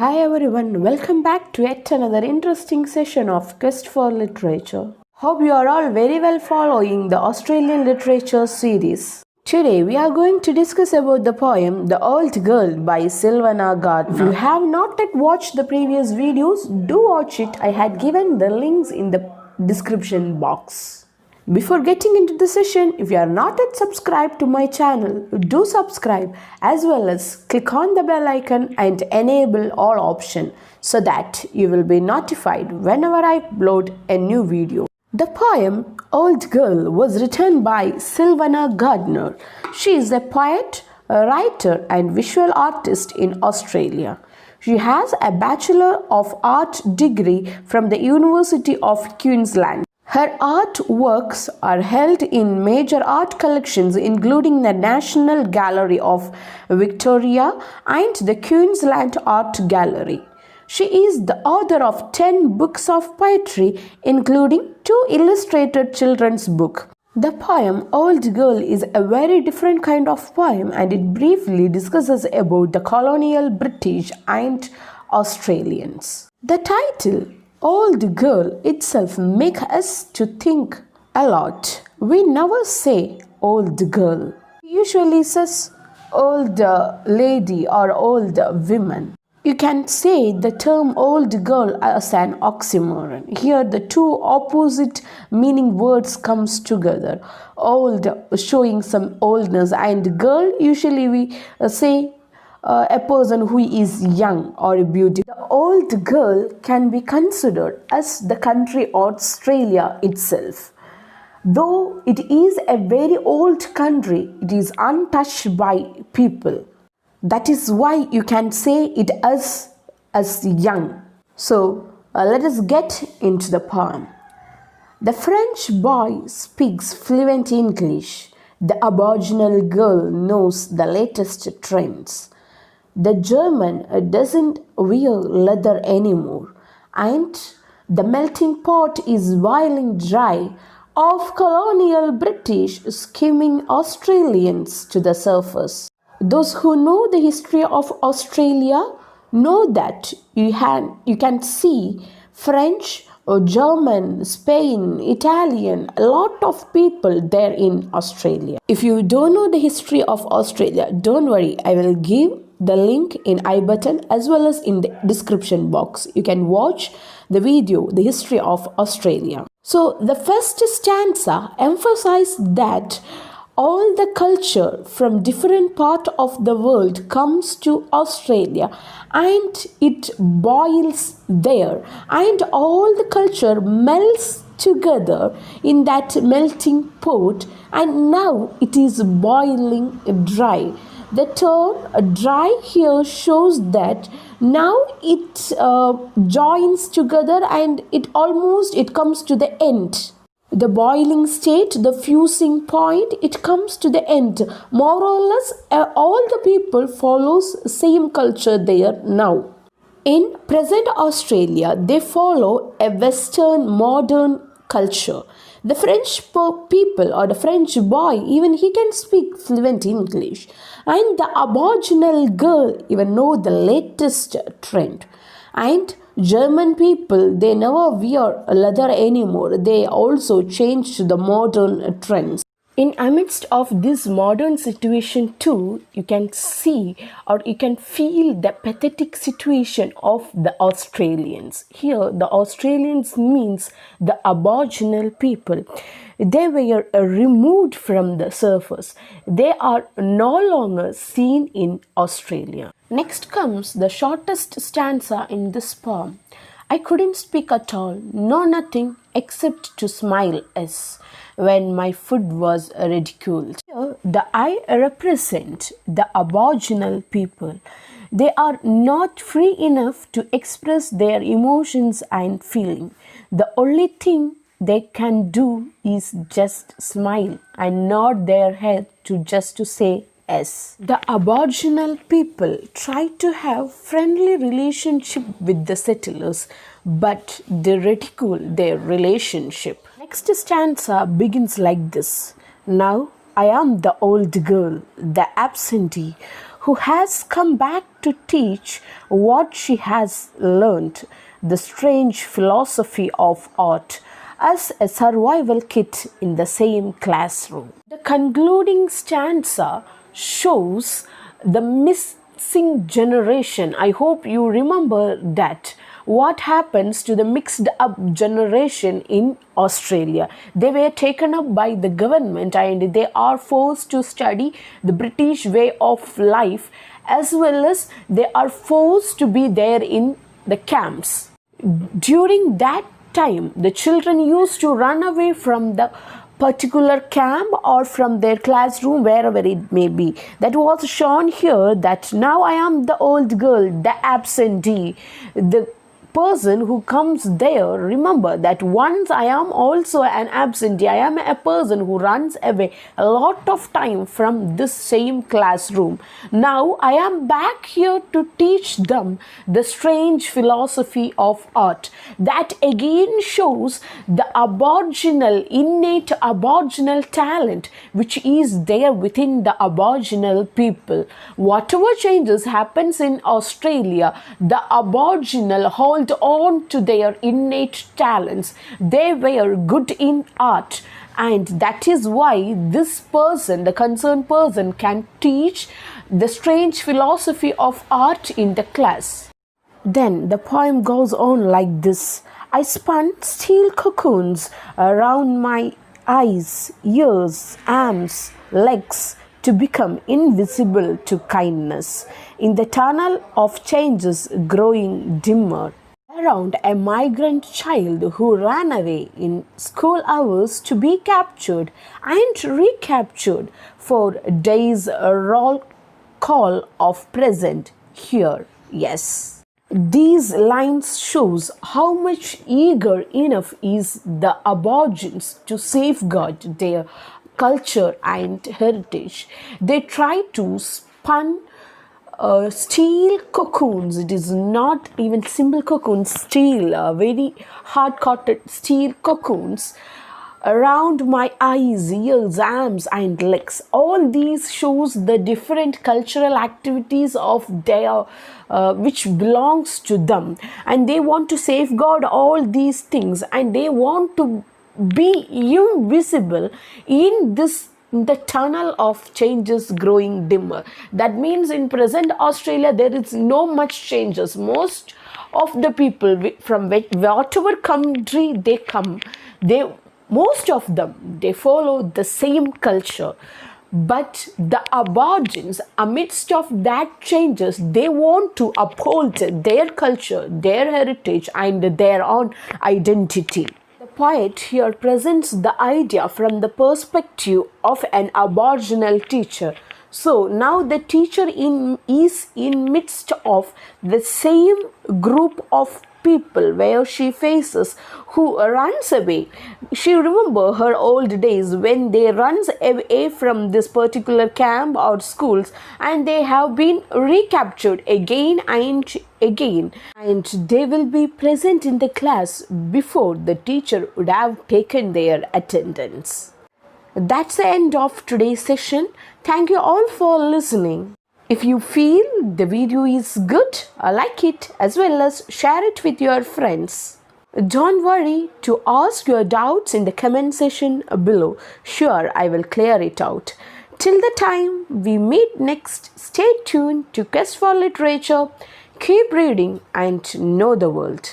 Hi everyone, welcome back to yet another interesting session of Quest for Literature. Hope you are all very well following the Australian literature series. Today we are going to discuss about the poem The Old Girl by Silvana Gardner. If you have not yet watched the previous videos, do watch it. I had given the links in the description box. Before getting into the session, if you are not yet subscribed to my channel, do subscribe as well as click on the bell icon and enable all option so that you will be notified whenever I upload a new video. The poem Old Girl was written by Silvana Gardner. She is a poet, a writer and visual artist in Australia. She has a Bachelor of Art degree from the University of Queensland. Her artworks are held in major art collections including the National Gallery of Victoria and the Queensland Art Gallery. She is the author of 10 books of poetry including 2 illustrated children's books. The poem Old Girl is a very different kind of poem and it briefly discusses about the colonial British and Australians. The title Old Girl itself makes us to think a lot. We never say old girl. We usually says old lady or old woman. You can say the term old girl as an oxymoron. Here the two opposite meaning words comes together. Old showing some oldness and girl usually we say a person who is young or beautiful. The old girl can be considered as the country Australia itself. Though it is a very old country, it is untouched by people. That is why you can say it as young. So let us get into the poem. The French boy speaks fluent English. The aboriginal girl knows the latest trends. The German doesn't wear leather anymore, and the melting pot is boiling dry of colonial British skimming Australians to the surface. Those who know the history of Australia know that you can see French, German, Spain, Italian, a lot of people there in Australia. If you don't know the history of Australia, don't worry, I will give the link in I button as well as in the description box. You can watch the video, the history of Australia. So the first stanza emphasizes that all the culture from different part of the world comes to Australia and it boils there, and all the culture melts together in that melting pot, and now it is boiling dry. The term dry here shows that now it joins together and it comes to the end. The boiling state, the fusing point, it comes to the end. More or less, all the people follows same culture there now. In present Australia, they follow a Western modern culture. The French people or the French boy, even he can speak fluent English. And the aboriginal girl even know the latest trend. And German people, they never wear leather anymore. They also change to the modern trends. In amidst of this modern situation too, you can see or you can feel the pathetic situation of the Australians. Here the Australians means the aboriginal people. They were removed from the surface. They are no longer seen in Australia. Next comes the shortest stanza in this poem. I couldn't speak at all, no nothing except to smile as when my food was ridiculed. Here, the I represent the aboriginal people. They are not free enough to express their emotions and feeling. The only thing they can do is just smile and nod their head to say yes. The aboriginal people try to have friendly relationship with the settlers, but they ridicule their relationship. Next stanza begins like this. Now I am the old girl, the absentee, who has come back to teach what she has learned, the strange philosophy of art, as a survival kit in the same classroom. The concluding stanza shows the missing generation. I hope you remember that. What happens to the mixed up generation in Australia? They were taken up by the government and they are forced to study the British way of life, as well as they are forced to be there in the camps. During that time, the children used to run away from the particular camp or from their classroom, wherever it may be. That was shown here, that now I am the old girl, the absentee, the person who comes there. Remember that once I am also an absentee, I am a person who runs away a lot of time from this same classroom. Now I am back here to teach them the strange philosophy of art. That again shows the innate aboriginal talent which is there within the aboriginal people. Whatever changes happens in Australia, the aboriginal hold on to their innate talents. They were good in art, and that is why this person, the concerned person, can teach the strange philosophy of art in the class. Then the poem goes on like this. I spun steel cocoons around my eyes, ears, arms, legs, to become invisible to kindness, in the tunnel of changes growing dimmer, around a migrant child who ran away in school hours to be captured and recaptured for days roll call of present here. Yes. These lines shows how much eager enough is the Aborigines to safeguard their culture and heritage. They try to spun steel cocoons. It is not even simple cocoons, steel, very hard-coated steel cocoons around my eyes, ears, arms and legs. All these shows the different cultural activities of their which belongs to them, and they want to safeguard all these things, and they want to be invisible in the tunnel of changes growing dimmer. That means in present Australia there is no much changes. Most of the people from whatever country they come, most of them they follow the same culture. But the Aborigines, amidst of that changes, they want to uphold their culture, their heritage and their own identity. The poet here presents the idea from the perspective of an Aboriginal teacher. So now the teacher is in midst of the same group of people where she faces who runs away. She remember her old days when they runs away from this particular camp or schools, and they have been recaptured again and again, and they will be present in the class before the teacher would have taken their attendance. That's the end of today's session. Thank you all for listening. If you feel the video is good, like it as well as share it with your friends. Don't worry to ask your doubts in the comment section below. Sure, I will clear it out. Till the time we meet next, stay tuned to Quest for Literature. Keep reading and know the world.